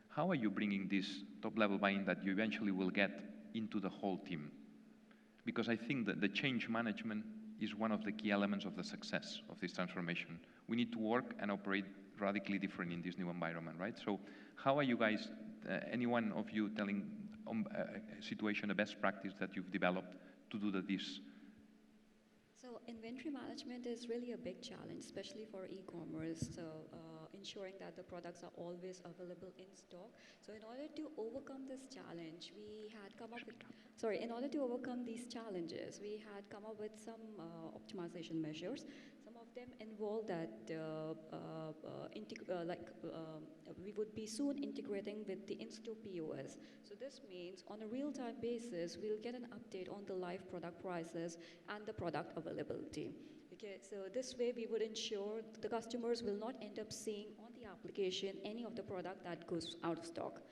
how are you bringing this top-level buy-in that you eventually will get into the whole team? Because I think that the change management is one of the key elements of the success of this transformation. We need to work and operate radically different in this new environment, right? So how are you guys, any one of you telling a situation, a best practice that you've developed to do this? So inventory management is really a big challenge, especially for e-commerce. So ensuring that the products are always available in stock. So in order to overcome this challenge, we had come up with, in order to overcome these challenges, we had come up with some optimization measures. Some of them involve that we would be soon integrating with the in-store POS. So this means on a real-time basis, we'll get an update on the live product prices and the product availability. Okay, so this way we would ensure the customers will not end up seeing on the application any of the product that goes out of stock.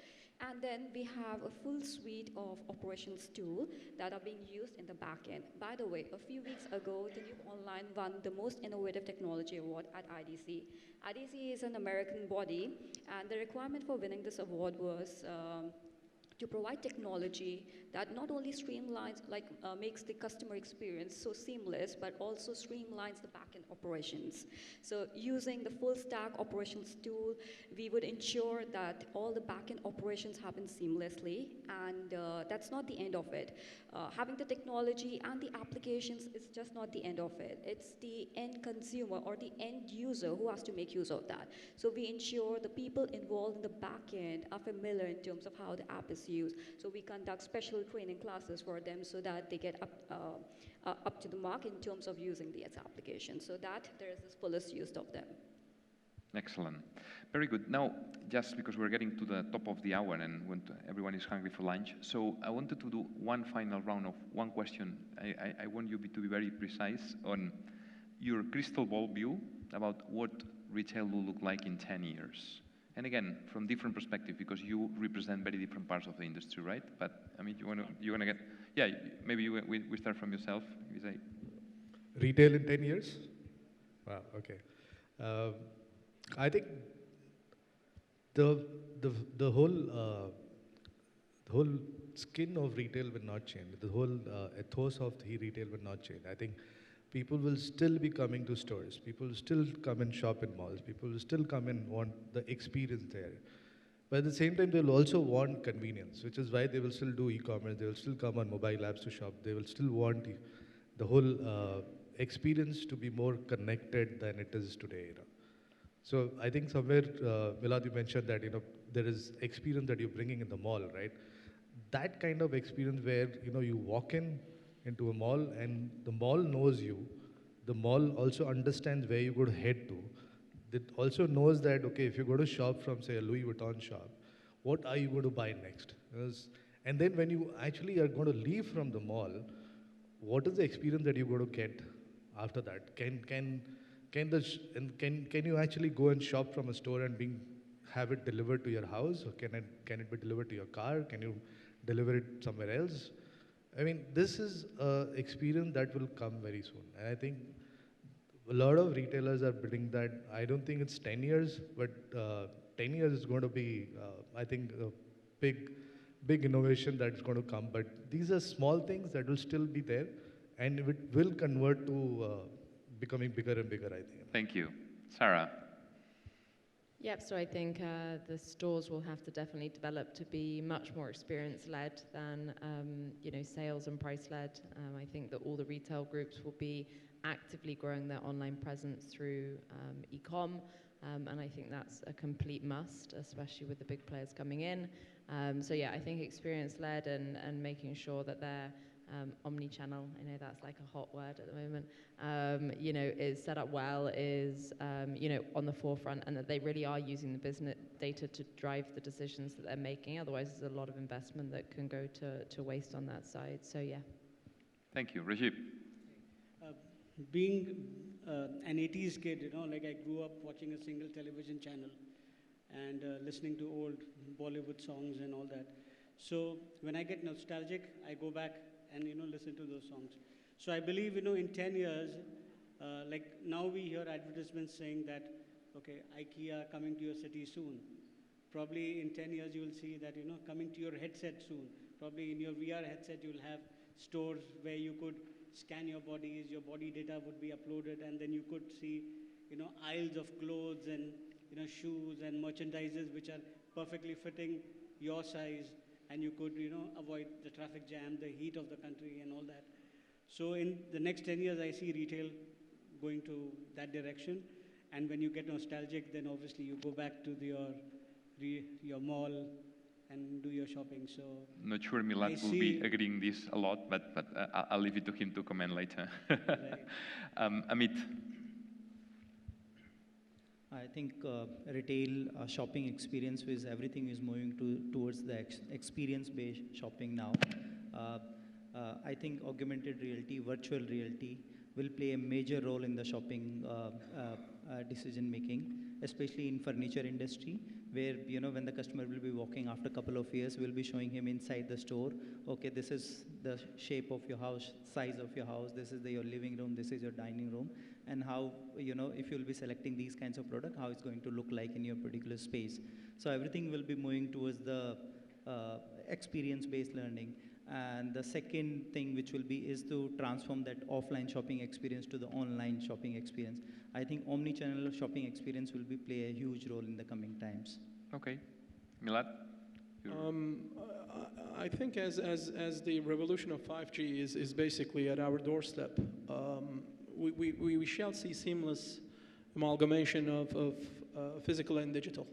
And then we have a full suite of operations tools that are being used in the back end. By the way, a few weeks ago, the New Online won the Most Innovative Technology Award at IDC. IDC is an American body, and the requirement for winning this award was to provide technology that not only streamlines, makes the customer experience so seamless, but also streamlines the backend operations. So using the full stack operations tool, we would ensure that all the backend operations happen seamlessly, and that's not the end of it. Having the technology and the applications is just not the end of it. It's the end consumer or the end user who has to make use of that. So we ensure the people involved in the backend are familiar in terms of how the app is used. So we conduct special training classes for them so that they get up to the mark in terms of using the application, so that there is this fullest use of them. Excellent. Very good. Now, just because we're getting to the top of the hour and everyone is hungry for lunch, so I wanted to do one final round of one question. I want you to be very precise on your crystal ball view about what retail will look like in 10 years. And again, from different perspective, because you represent very different parts of the industry, right? But I mean, you want to get, yeah, maybe we start from yourself. You say retail in 10 years? Wow. Okay. I think the whole skin of retail will not change. The whole ethos of the retail will not change. I think people will still be coming to stores. People will still come and shop in malls. People will still come and want the experience there. But at the same time, they'll also want convenience, which is why they will still do e-commerce. They will still come on mobile apps to shop. They will still want the whole experience to be more connected than it is today. So I think somewhere, Milad, you mentioned that there is experience that you're bringing in the mall, right? That kind of experience where you walk into a mall and the mall knows you. The mall also understands where you go to head to. It also knows that, okay, if you go to shop from, say, a Louis Vuitton shop, what are you going to buy next? And then when you actually are going to leave from the mall, what is the experience that you're going to get after that? Can you actually go and shop from a store and have it delivered to your house? Or can it be delivered to your car? Can you deliver it somewhere else? I mean, this is an experience that will come very soon. And I think a lot of retailers are building that. I don't think it's 10 years, but 10 years is going to be, I think, a big innovation that's going to come. But these are small things that will still be there, and it will convert to becoming bigger and bigger, I think. Thank you. Sarah? Yep, so I think the stores will have to definitely develop to be much more experience-led than sales and price-led. I think that all the retail groups will be actively growing their online presence through e-com, and I think that's a complete must, especially with the big players coming in. So yeah, I think experience-led and making sure that they're omnichannel, I know that's like a hot word at the moment, is set up well, is, on the forefront, and that they really are using the business data to drive the decisions that they're making. Otherwise, there's a lot of investment that can go to waste on that side. So, yeah. Thank you. Rajib? Being an 80s kid, I grew up watching a single television channel and listening to old Bollywood songs and all that. So when I get nostalgic, I go back and listen to those songs. So I believe in 10 years, now we hear advertisements saying that, okay, IKEA coming to your city soon. Probably in 10 years you will see that coming to your headset soon. Probably in your VR headset you will have stores where you could scan your bodies, your body data would be uploaded, and then you could see aisles of clothes and shoes and merchandises which are perfectly fitting your size, and you could avoid the traffic jam, the heat of the country and all that. So in the next 10 years I see retail going to that direction, and when you get nostalgic, then obviously you go back to your mall and do your shopping. So not sure Milad will be agreeing this a lot, but I'll leave it to him to comment later. Right. Amit? I think retail shopping experience is everything is moving towards the experience-based shopping now. I think augmented reality, virtual reality will play a major role in the shopping decision making, especially in furniture industry, where, when the customer will be walking after a couple of years, we'll be showing him inside the store, okay, this is the shape of your house, size of your house, this is your living room, this is your dining room, and how, if you'll be selecting these kinds of product, how it's going to look like in your particular space. So everything will be moving towards the experience-based learning. And the second thing which will be is to transform that offline shopping experience to the online shopping experience. I think omnichannel shopping experience will play a huge role in the coming times. Okay. Milad? I think as the revolution of 5G is basically at our doorstep, we shall see seamless amalgamation of physical and digital.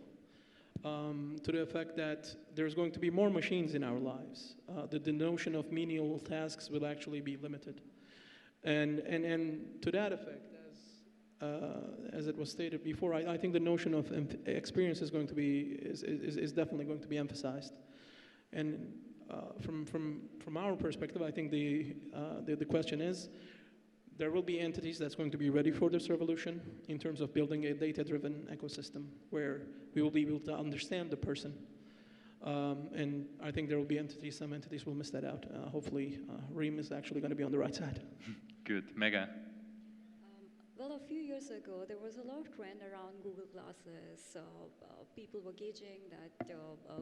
To the effect that there's going to be more machines in our lives. The notion of menial tasks will actually be limited. And to that effect, as it was stated before, I think the notion of experience is going to be, is definitely going to be emphasized. And from our perspective, I think the question is, there will be entities that's going to be ready for this revolution in terms of building a data-driven ecosystem where we will be able to understand the person. And I think there will be some entities will miss that out. Hopefully, Reem is actually going to be on the right side. Good. Mega? Well, a few years ago, there was a lot of trend around Google Glasses. People were gauging that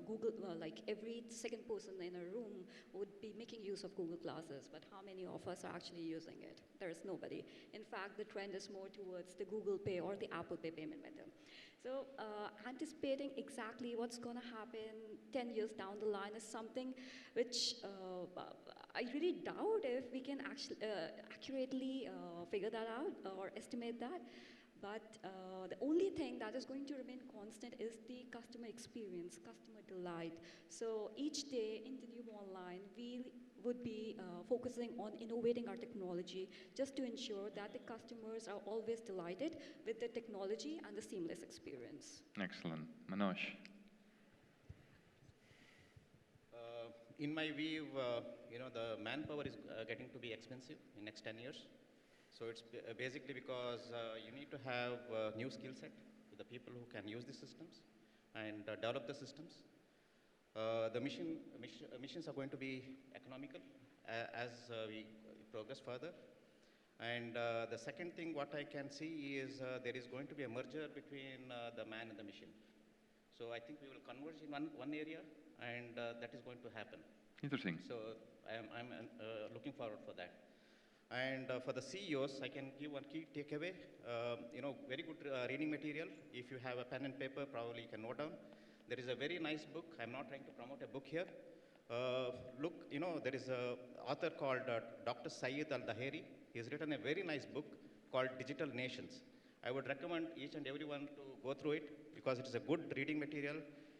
Google, like every second person in a room would be making use of Google Glasses, but how many of us are actually using it? There is nobody. In fact, the trend is more towards the Google Pay or the Apple Pay payment method. So anticipating exactly what's going to happen 10 years down the line is something which I really doubt if we can actually accurately figure that out or estimate that. But the only thing that is going to remain constant is the customer experience, customer delight. So each day in the new online, we would be focusing on innovating our technology just to ensure that the customers are always delighted with the technology and the seamless experience. Excellent. Manoj? In my view, the manpower is getting to be expensive in next 10 years. So it's basically because you need to have a new skill set with the people who can use the systems and develop the systems. The missions are going to be economical as we progress further. And the second thing what I can see is there is going to be a merger between the man and the machine. So I think we will converge in one area, and that is going to happen. Interesting. So I'm looking forward for that. And for the CEOs, I can give one key takeaway. Very good reading material. If you have a pen and paper, probably you can note down. There is a very nice book. I'm not trying to promote a book here. Look, there is an author called Dr. Syed Al-Daheri. He's written a very nice book called Digital Nations. I would recommend each and everyone to go through it because it is a good reading material.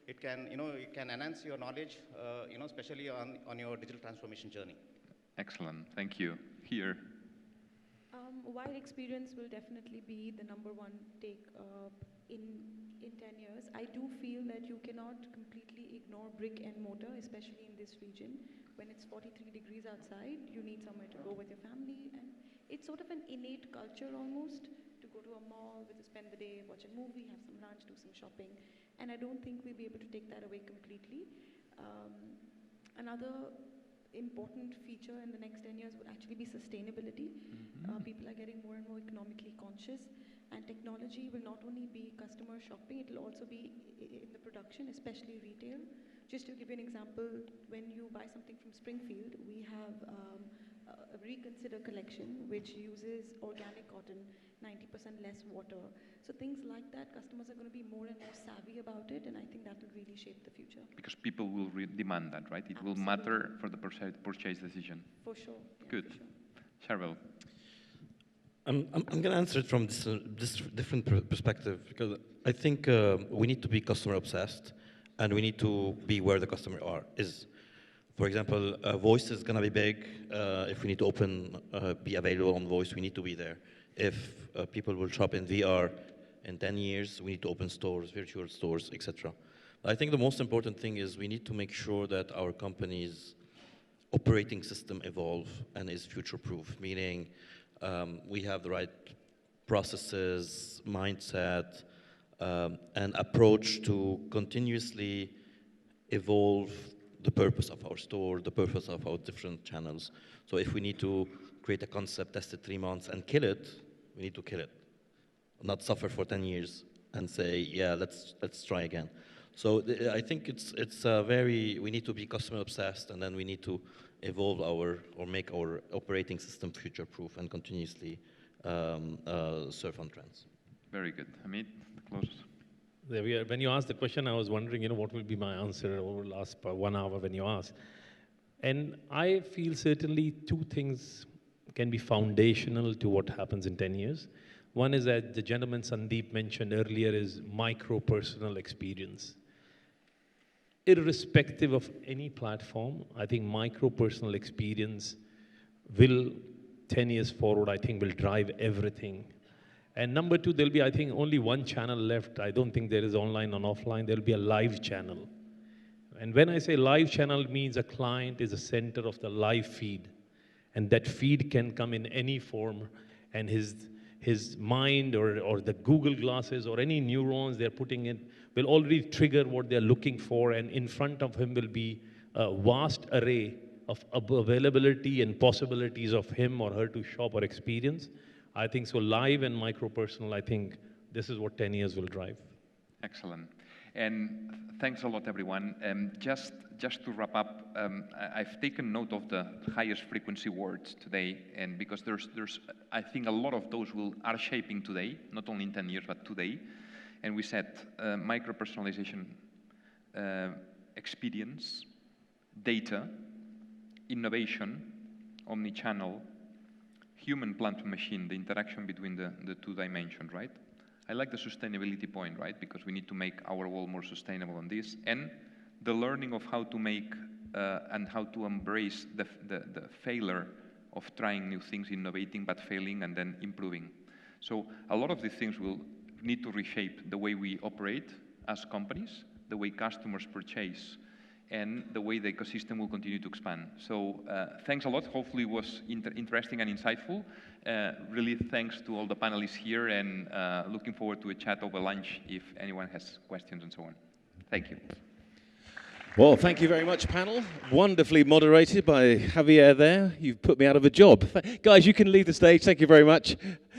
It can, it can enhance your knowledge, especially on your digital transformation journey. Excellent. Thank you. Here. While experience will definitely be the number one take in 10 years, I do feel that you cannot completely ignore brick and mortar, especially in this region. When it's 43 degrees outside, you need somewhere to go with your family, and it's sort of an innate culture almost to go to a mall, to spend the day, watch a movie, have some lunch, do some shopping, and I don't think we'll be able to take that away completely. Another important feature in the next 10 years would actually be sustainability. People are getting more and more economically conscious, and technology will not only be customer shopping, it will also be in the production, especially retail. Just to give you an example, when you buy something from Springfield, we have a Reconsider collection which uses organic cotton, 90% less water. So things like that, customers are going to be more and more savvy about it, and I think that will really shape the future. Because people will demand that, right? It Absolutely. will matter for the purchase decision. For sure. Yeah, Good. for sure. Charbel. I'm going to answer it from this different perspective, because I think we need to be customer obsessed, and we need to be where the customer is. For example, voice is going to be big. If we need to be available on voice, we need to be there. If people will shop in VR in 10 years, we need to open stores, virtual stores, etc. I think the most important thing is we need to make sure that our company's operating system evolve and is future-proof, meaning we have the right processes, mindset, an approach to continuously evolve the purpose of our store, the purpose of our different channels. So if we need to create a concept, test it 3 months and kill it, we need to kill it. Not suffer for 10 years and say, yeah, let's try again. So I think it's we need to be customer obsessed, and then we need to evolve make our operating system future proof and continuously surf on trends. Very good. Amit, the closest. There we are. When you asked the question, I was wondering, what will be my answer over the last 1 hour when you asked. And I feel certainly 2 things can be foundational to what happens in 10 years. One is that the gentleman Sandeep mentioned earlier is micro-personal experience. Irrespective of any platform, I think micro-personal experience will, 10 years forward, I think will drive everything. And number 2, there'll be, I think, only one channel left. I don't think there is online and offline. There'll be a live channel. And when I say live channel, it means a client is the center of the live feed. And that feed can come in any form. And his mind or the Google glasses or any neurons they're putting in will already trigger what they're looking for. And in front of him will be a vast array of availability and possibilities of him or her to shop or experience. I think so live and micro-personal, I think this is what 10 years will drive. Excellent. And thanks a lot, everyone. Just to wrap up, I've taken note of the highest frequency words today, and because there's I think a lot of those are shaping today, not only in 10 years, but today. And we said micro-personalization, experience, data, innovation, omnichannel, human plant machine, the interaction between the 2 dimensions, right? I like the sustainability point, right? Because we need to make our world more sustainable on this. And the learning of how to make and how to embrace the failure of trying new things, innovating, but failing, and then improving. So a lot of these things will need to reshape the way we operate as companies, the way customers purchase, and the way the ecosystem will continue to expand. So thanks a lot. Hopefully it was interesting and insightful. Really thanks to all the panelists here, and looking forward to a chat over lunch if anyone has questions and so on. Thank you. Well, thank you very much, panel. Wonderfully moderated by Javier there. You've put me out of a job. Guys, you can leave the stage. Thank you very much.